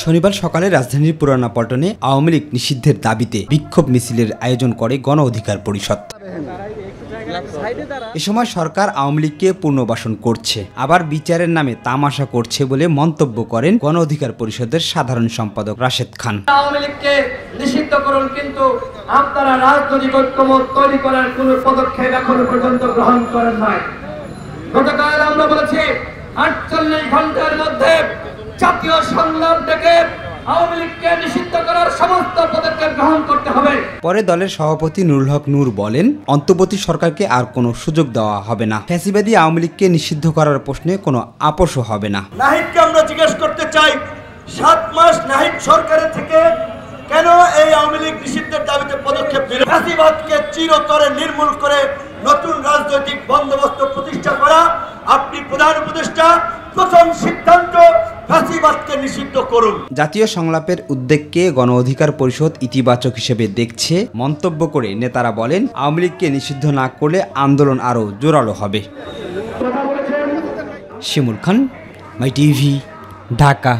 শনিবার সকালে রাজধানীর পুরানা পল্টনে আওয়ামী লীগ নিষিদ্ধের দাবিতে বিক্ষোভ মিছিলের আয়োজন করে গণ অধিকার পরিষদ। এ সময় সরকার আওয়ামী লীগকে পুনর্বাসন করছে, আবার বিচারের নামে তামাশা করছে বলে মন্তব্য করেন গণ অধিকার পরিষদের সাধারণ সম্পাদক রাশেদ খান। আওয়ামী লীগকে নিষিদ্ধ করুন, কিন্তু আপনারা রাজনৈতিক ঐক্যমত তৈরি করার কোনো পদক্ষেপ এখনো পর্যন্ত গ্রহণ করেন নাই। গতকাল আমরা বলেছি 48 ঘন্টার মধ্যে জাতীয় সংলাপ ডেকে আওয়ামী লীগকে নিষিদ্ধ করার সমস্ত পদক্ষেপ গ্রহণ করতে হবে। পরে দলের সভাপতি নুরুল হক নূর বলেন, অন্তর্বর্তী সরকারকে আর কোনো সুযোগ দেওয়া হবে না। ফ্যাসিবাদী আওয়ামী লীগকে নিষিদ্ধ করার প্রশ্নে কোনো আপোষও হবে না। নাহিদকে আমরা জিজ্ঞেস করতে চাই, 7 মাস নাহিদ সরকারের থেকে কেন এই আওয়ামী লীগ নিষিদ্ধের দাবিতে পদক্ষেপ নিল? ফ্যাসিবাদকে চিরতরে নির্মূল করে নতুন রাজনৈতিক বন্দোবস্ত প্রতিষ্ঠা করা। আপনি প্রধান উপদেষ্টা, প্রথম সিদ্ধান্ত ফ্যাসিবাদকে নিষিদ্ধ করুন। জাতীয় সংলাপের উদ্যোগকে গণ অধিকার পরিষদ ইতিবাচক হিসেবে দেখছে মন্তব্য করে নেতারা বলেন, আওয়ামী লীগকে নিষিদ্ধ না করলে আন্দোলন আরও জোরালো হবে। শিমুল খান, মাই টিভি, ঢাকা।